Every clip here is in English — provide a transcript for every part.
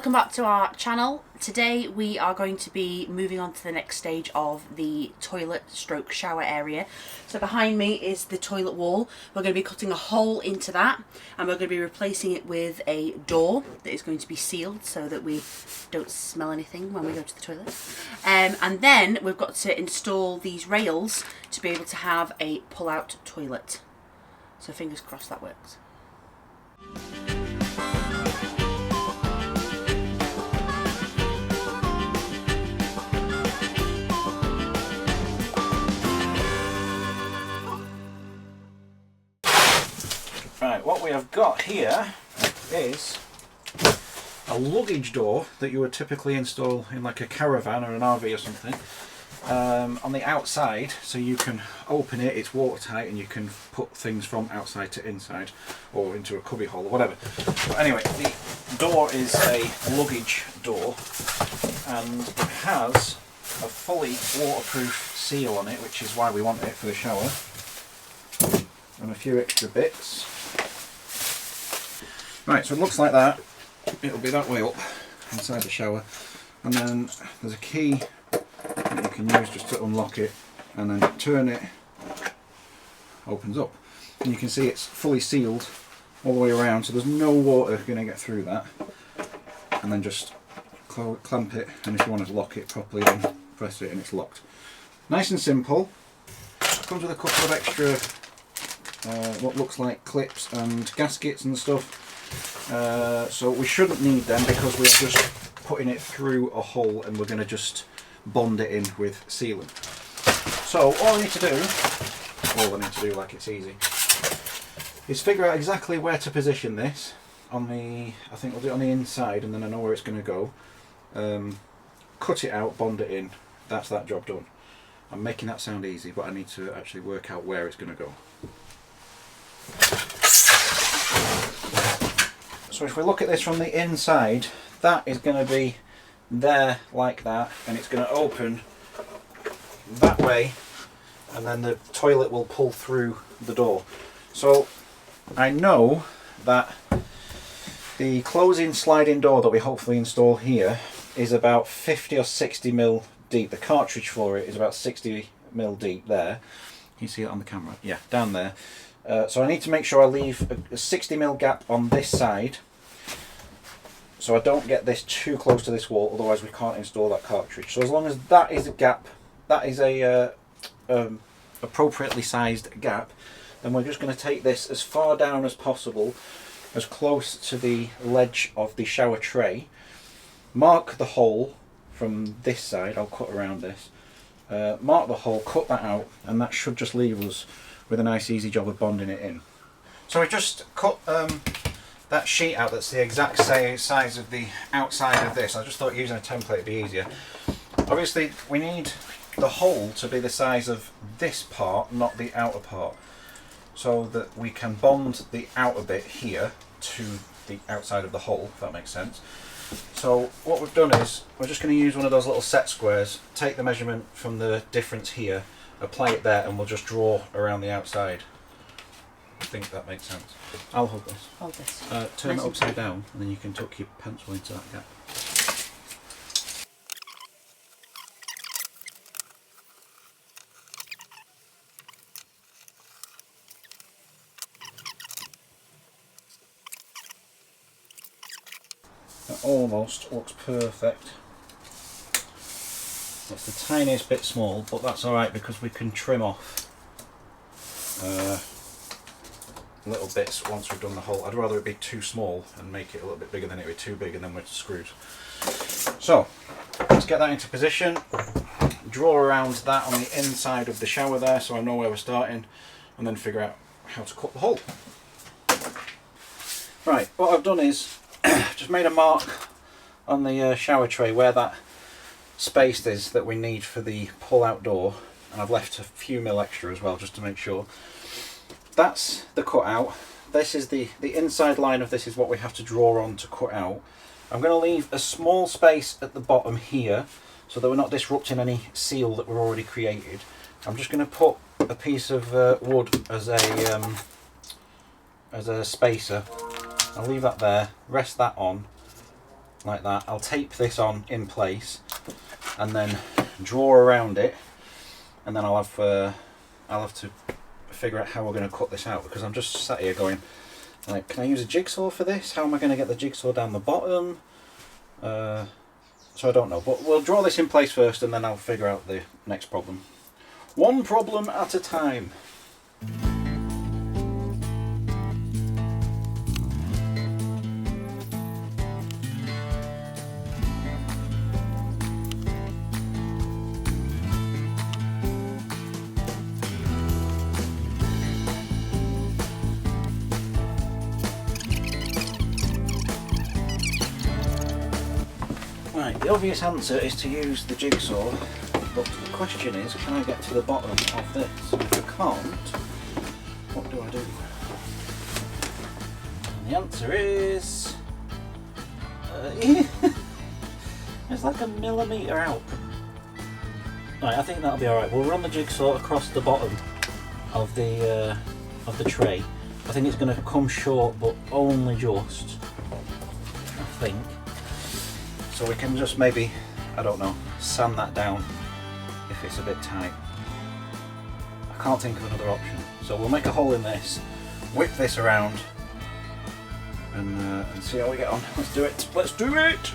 welcome back to our channel. Today we are going to be moving on to the next stage of the toilet stroke shower area. So behind me is the toilet wall. We're going to be cutting a hole into that and we're going to be replacing it with a door that is going to be sealed so that we don't smell anything when we go to the toilet. And then we've got to install these rails to be able to have a pull-out toilet. So fingers crossed that works. Right, what we have got here is a luggage door that you would typically install in like a caravan or an RV or something on the outside, so you can open it, it's watertight, and you can put things from outside to inside or into a cubby hole or whatever. But anyway, the door is a luggage door and it has a fully waterproof seal on it, which is why we want it for the shower, and a few extra bits. Right, so it looks like that. It'll be that way up inside the shower, and then there's a key that you can use just to unlock it, and then turn it, opens up, and you can see it's fully sealed all the way around, so there's no water going to get through that. And then just clamp it, and if you want to lock it properly, then press it and it's locked. Nice and simple. Comes with a couple of extra what looks like clips and gaskets and stuff. So we shouldn't need them because we're just putting it through a hole and we're going to just bond it in with sealant. So all I need to do, like it's easy, is figure out exactly where to position this on the, I think we'll do it on the inside, and then I know where it's going to go. Cut it out, bond it in, that's that job done. I'm making that sound easy, but I need to actually work out where it's going to go. So if we look at this from the inside, that is going to be there like that, and it's going to open that way, and then the toilet will pull through the door. So I know that the closing sliding door that we hopefully install here is about 50 or 60 mil deep. The cartridge for it is about 60 mil deep there. Can you see it on the camera? Yeah, down there. So I need to make sure I leave a 60 mil gap on this side, so I don't get this too close to this wall, otherwise we can't install that cartridge. So as long as that is a gap, that is a appropriately sized gap, then we're just going to take this as far down as possible, as close to the ledge of the shower tray, mark the hole from this side, I'll cut around this, mark the hole, cut that out, and that should just leave us with a nice easy job of bonding it in. So we just cut that sheet out that's the exact same size of the outside of this. I just thought using a template would be easier. Obviously we need the hole to be the size of this part, not the outer part, so that we can bond the outer bit here to the outside of the hole, if that makes sense. So what we've done is we're just going to use one of those little set squares, take the measurement from the difference here, apply it there, and we'll just draw around the outside. I think that makes sense. I'll hold this. Hold this. Turn it upside down, and then you can tuck your pencil into that gap. That almost looks perfect. It's the tiniest bit small, but that's alright because we can trim off little bits once we've done the hole. I'd rather it be too small and make it a little bit bigger than it be too big and then we're screwed. So let's get that into position, draw around that on the inside of the shower there so I know where we're starting, and then figure out how to cut the hole. Right, what I've done is just made a mark on the shower tray where that space is that we need for the pull-out door, and I've left a few mil extra as well just to make sure. That's the cutout. This is the inside line of this is what we have to draw on to cut out. I'm going to leave a small space at the bottom here so that we're not disrupting any seal that we've already created. I'm just going to put a piece of wood as a spacer. I'll leave that there, rest that on, like that. I'll tape this on in place and then draw around it, and then I'll have to figure out how we're going to cut this out, because I'm just sat here going, like, can I use a jigsaw for this? How am I going to get the jigsaw down the bottom? So I don't know, but we'll draw this in place first and then I'll figure out the next problem. One problem at a time. Right, the obvious answer is to use the jigsaw, but the question is, can I get to the bottom of this? If I can't, what do I do? And the answer is... it's like a millimetre out. Right, I think that'll be alright. We'll run the jigsaw across the bottom of the tray. I think it's going to come short, but only just, I think. So we can just maybe, I don't know, sand that down if it's a bit tight. I can't think of another option. So we'll make a hole in this, whip this around, and see how we get on. Let's do it. Let's do it!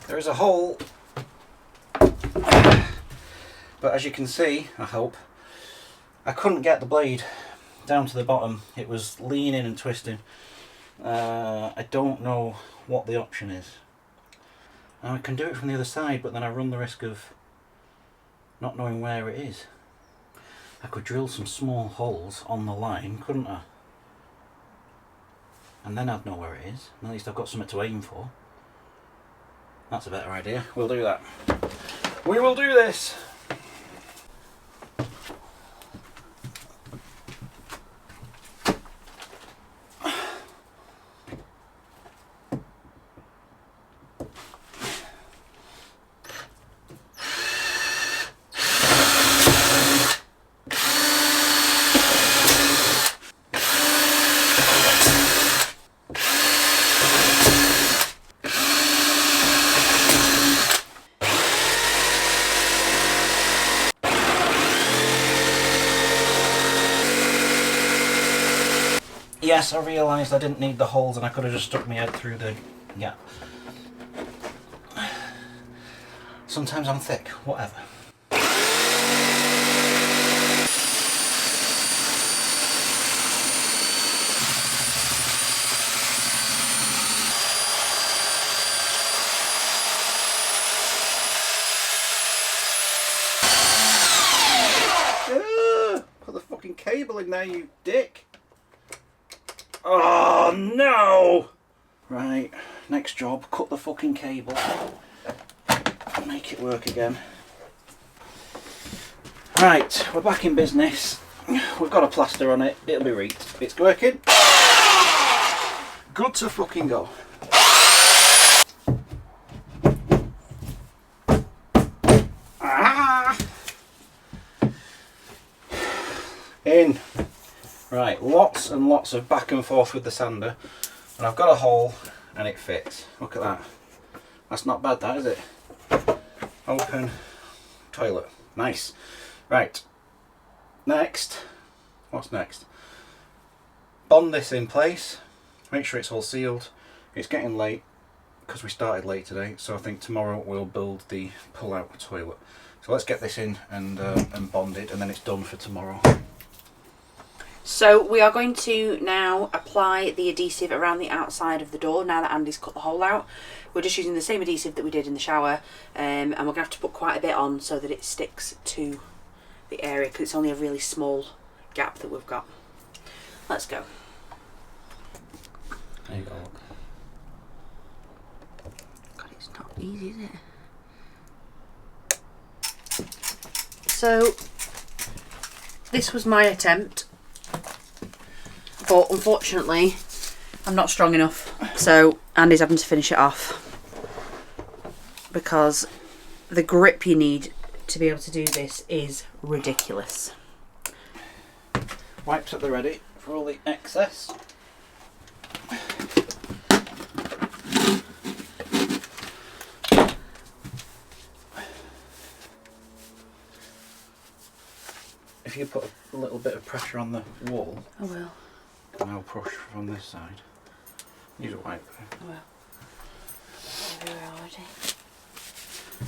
There is a hole, but as you can see, I hope, I couldn't get the blade down to the bottom. It was leaning and twisting. I don't know what the option is. Now I can do it from the other side, but then I run the risk of not knowing where it is. I could drill some small holes on the line, couldn't I? And then I'd know where it is. At least I've got something to aim for. That's a better idea. We'll do that. We will do this! Yes, I realised I didn't need the holes and I could have just stuck my head through the gap. Sometimes I'm thick, whatever. Put the fucking cable in there, you dick. Oh no! Right, next job, cut the fucking cable. Make it work again. Right, we're back in business. We've got a plaster on it, it'll be right. It's working. Good to fucking go. Ah! In. Right, lots and lots of back and forth with the sander, and I've got a hole and it fits. Look at that. That's not bad, that, is it? Open toilet. Nice. Right. Next. What's next? Bond this in place. Make sure it's all sealed. It's getting late because we started late today, so I think tomorrow we'll build the pull-out toilet. So let's get this in and bond it, and then it's done for tomorrow. So we are going to now apply the adhesive around the outside of the door now that Andy's cut the hole out. We're just using the same adhesive that we did in the shower, and we're going to have to put quite a bit on so that it sticks to the area because it's only a really small gap that we've got. Let's go. There you go. God, it's not easy, is it? So this was my attempt, but unfortunately I'm not strong enough, so Andy's having to finish it off because the grip you need to be able to do this is ridiculous. Wipes at the ready for all the excess. If you put a little bit of pressure on the wall, I will. and I'll push from this side. Use a wipe. I will. Everywhere already.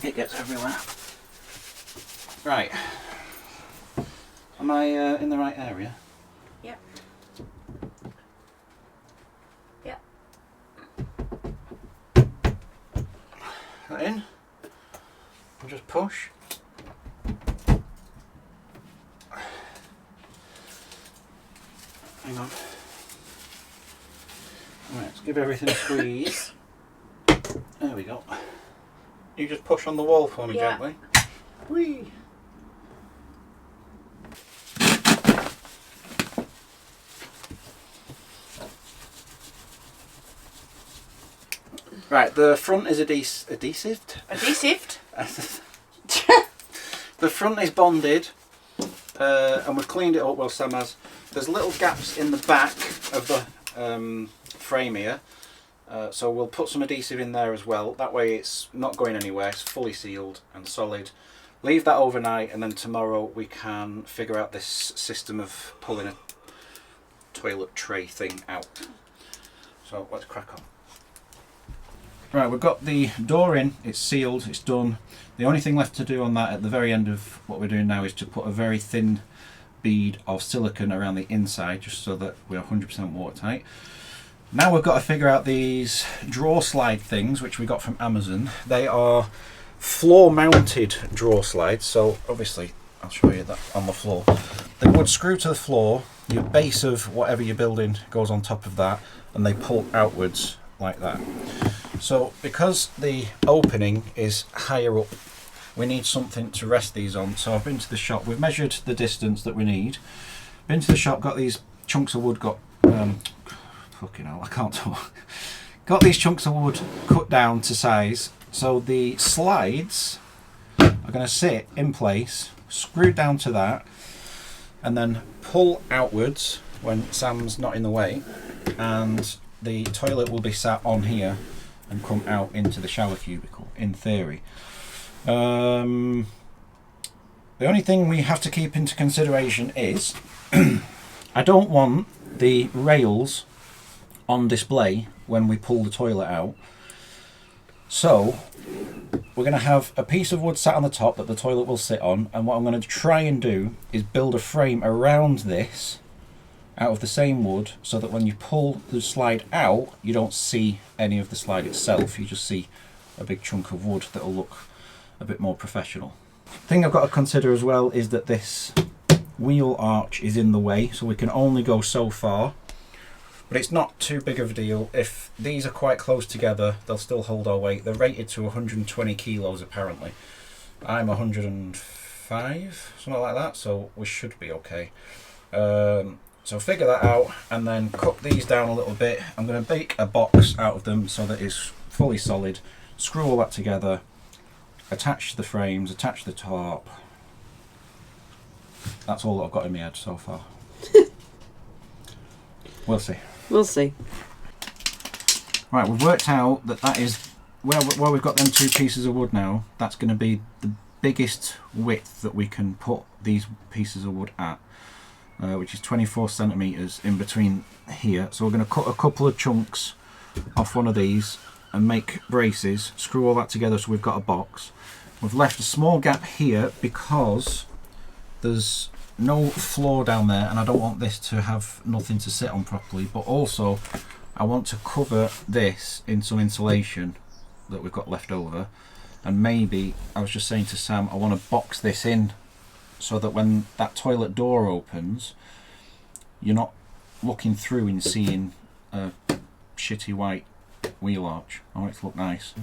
It gets everywhere. Right. Am I in the right area? Yep. Yep. That in. And just push. Hang on. Right, let's give everything a squeeze. There we go. You just push on the wall for me gently. Whee! Right, the front is adhesived. Adhesived? The front is bonded, and we've cleaned it up. Well, Sam has. There's little gaps in the back of the frame here, so we'll put some adhesive in there as well. That way it's not going anywhere, it's fully sealed and solid. Leave that overnight, and then tomorrow we can figure out this system of pulling a toilet tray thing out. So let's crack on. Right, we've got the door in, it's sealed, it's done. The only thing left to do on that at the very end of what we're doing now is to put a very thin bead of silicone around the inside, just so that we're 100% watertight. Now we've got to figure out these drawer slide things, which we got from Amazon. They are floor mounted drawer slides, so obviously I'll show you that on the floor. They would screw to the floor, your base of whatever you're building goes on top of that, and they pull outwards like that. So because the opening is higher up, we need something to rest these on. So I've been to the shop, we've measured the distance that we need, been to the shop, got these chunks of wood, fucking hell, I can't talk. Got these chunks of wood cut down to size, so the slides are going to sit in place, screwed down to that, and then pull outwards when Sam's not in the way, and the toilet will be sat on here and come out into the shower cubicle, in theory. The only thing we have to keep into consideration is I don't want the rails on display when we pull the toilet out. So we're going to have a piece of wood sat on the top that the toilet will sit on, and what I'm going to try and do is build a frame around this out of the same wood, so that when you pull the slide out you don't see any of the slide itself, you just see a big chunk of wood that will look a bit more professional. Thing I've got to consider as well is that this wheel arch is in the way, so we can only go so far, but it's not too big of a deal. If these are quite close together they'll still hold our weight. They're rated to 120 kilos apparently. I'm 105, something like that, so we should be okay. So figure that out and then cut these down a little bit. I'm going to make a box out of them so that it's fully solid. Screw all that together, attach the frames, attach the top. That's all that I've got in my head so far. We'll see. We'll see. Right, we've worked out that that is where we've got them two pieces of wood now. That's going to be the biggest width that we can put these pieces of wood at. Which is 24 centimeters in between here. So we're going to cut a couple of chunks off one of these and make braces, screw all that together so we've got a box. We've left a small gap here because there's no floor down there and I don't want this to have nothing to sit on properly, but also I want to cover this in some insulation that we've got left over, and maybe, I was just saying to Sam, I want to box this in so that when that toilet door opens you're not looking through and seeing a shitty white wheel arch. I want it to look nice.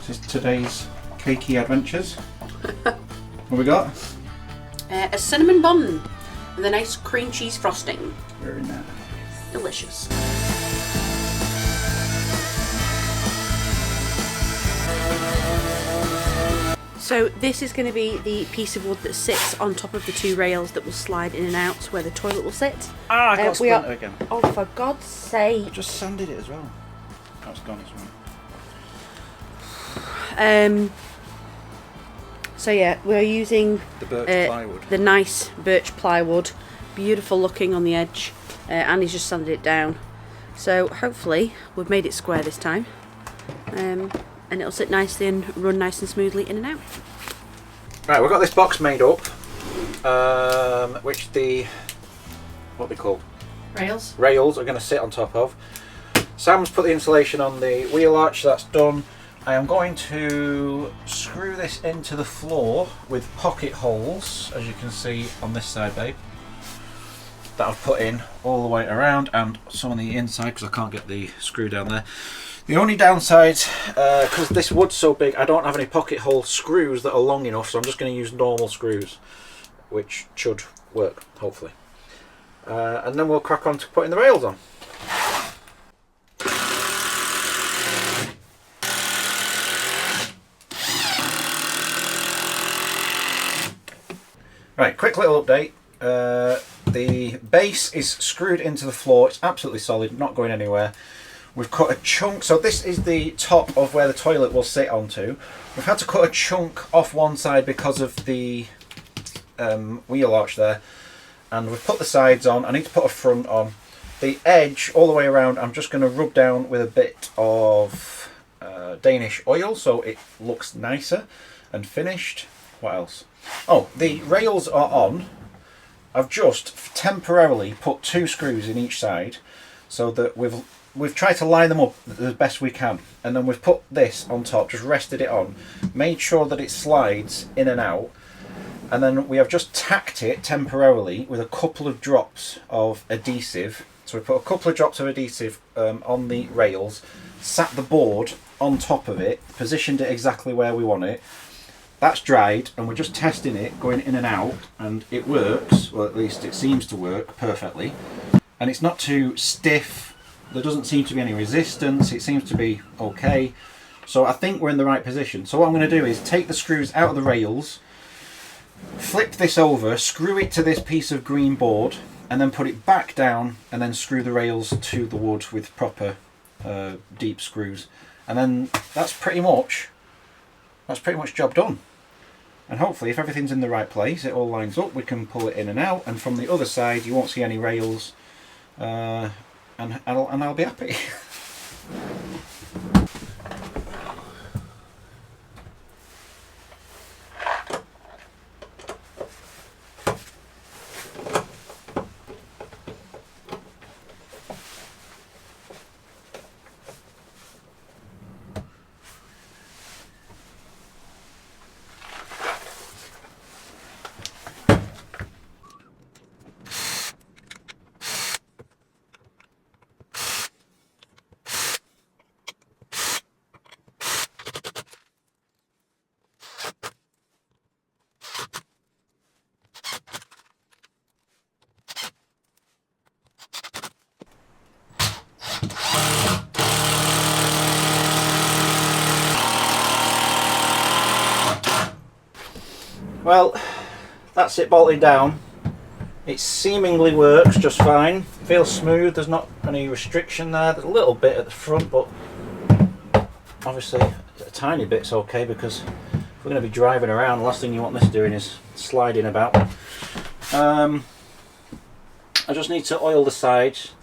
This is today's cakey adventures. What we got? A cinnamon bun with a nice cream cheese frosting. Very nice. Delicious. So this is going to be the piece of wood that sits on top of the two rails that will slide in and out where the toilet will sit. Ah, I got a splinter again. Oh, for God's sake. I just sanded it as well. Oh, it's gone as well. So yeah, we're using The birch plywood. the nice birch plywood, beautiful looking on the edge. Annie's just sanded it down, so hopefully we've made it square this time, and it'll sit nicely and run nice and smoothly in and out. Right, we've got this box made up, which what are they called? Rails are going to sit on top of. Sam's put the insulation on the wheel arch, so that's done. I am going to screw this into the floor with pocket holes, as you can see on this side, babe, that I've put in all the way around, and some on the inside because I can't get the screw down there. The only downside, because this wood's so big, I don't have any pocket hole screws that are long enough, so I'm just going to use normal screws, which should work, hopefully. And then we'll crack on to putting the rails on. Right, quick little update. The base is screwed into the floor. It's absolutely solid, not going anywhere. We've cut a chunk, so this is the top of where the toilet will sit onto. We've had to cut a chunk off one side because of the wheel arch there, and we've put the sides on. I need to put a front on. The edge all the way around I'm just going to rub down with a bit of Danish oil so it looks nicer and finished. What else? Oh, the rails are on. I've just temporarily put 2 screws in each side so that we've tried to line them up the best we can, and then we've put this on top, just rested it on, made sure that it slides in and out, and then we have just tacked it temporarily with a couple of drops of adhesive. So we put a couple of drops of adhesive on the rails, sat the board on top of it, positioned it exactly where we want it. That's dried, and we're just testing it going in and out, and it works, or at least it seems to work perfectly. And it's not too stiff, there doesn't seem to be any resistance, it seems to be okay. So I think we're in the right position. So what I'm going to do is take the screws out of the rails, flip this over, screw it to this piece of green board, and then put it back down, and then screw the rails to the wood with proper deep screws. And then that's pretty much job done. And hopefully if everything's in the right place, it all lines up, we can pull it in and out, and from the other side you won't see any rails, and I'll be happy. Well, that's it bolted down. It seemingly works just fine. Feels smooth, there's not any restriction there. There's a little bit at the front, but obviously a tiny bit's okay, because if we're going to be driving around, the last thing you want this doing is sliding about. I just need to oil the sides,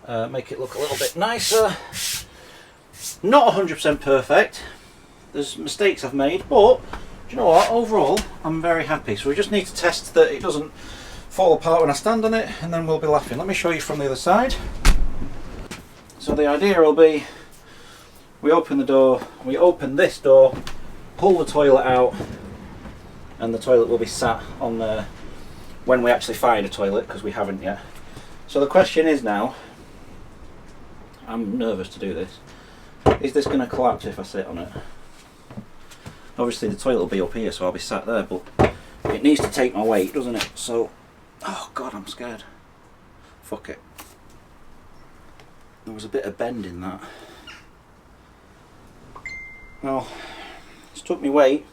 make it look a little bit nicer. Not 100% perfect. There's mistakes I've made, but do you know what? Overall, I'm very happy. So we just need to test that it doesn't fall apart when I stand on it, and then we'll be laughing. Let me show you from the other side. So the idea will be, we open the door, we open this door, pull the toilet out, and the toilet will be sat on there when we actually find a toilet, because we haven't yet. So the question is now, I'm nervous to do this, is this going to collapse if I sit on it? Obviously the toilet will be up here, so I'll be sat there, but it needs to take my weight, doesn't it? So, oh god, I'm scared. Fuck it. There was a bit of bend in that. Well, it's took me weight.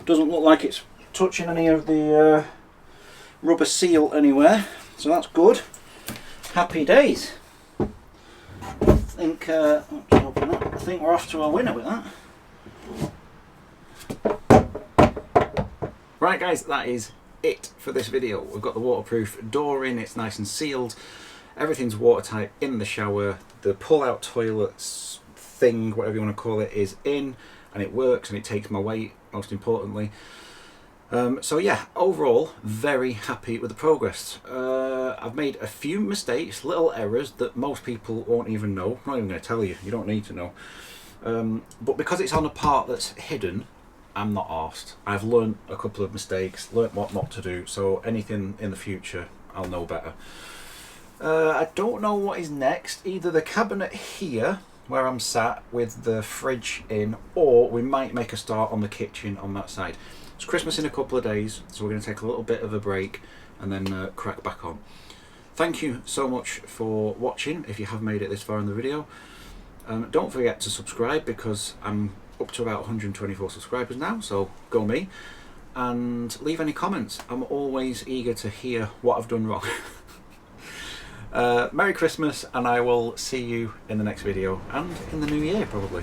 Doesn't look like it's touching any of the rubber seal anywhere, so that's good. Happy days. I think we're off to a winner with that. Right guys, that is it for this video. We've got the waterproof door in, it's nice and sealed. Everything's watertight in the shower. The pull-out toilets thing, whatever you want to call it, is in, and it works, and it takes my weight, most importantly. So yeah, overall, very happy with the progress. I've made a few mistakes, little errors that most people won't even know. I'm not even going to tell you, you don't need to know. But because it's on a part that's hidden, I'm not arsed. I've learned a couple of mistakes, learnt what not to do, so anything in the future, I'll know better. I don't know what is next. Either the cabinet here, where I'm sat with the fridge in, or we might make a start on the kitchen on that side. It's Christmas in a couple of days, so we're going to take a little bit of a break and then crack back on. Thank you so much for watching, if you have made it this far in the video. Don't forget to subscribe, because I'm up to about 124 subscribers now, so go me. And leave any comments. I'm always eager to hear what I've done wrong. Merry Christmas, and I will see you in the next video, and in the new year probably.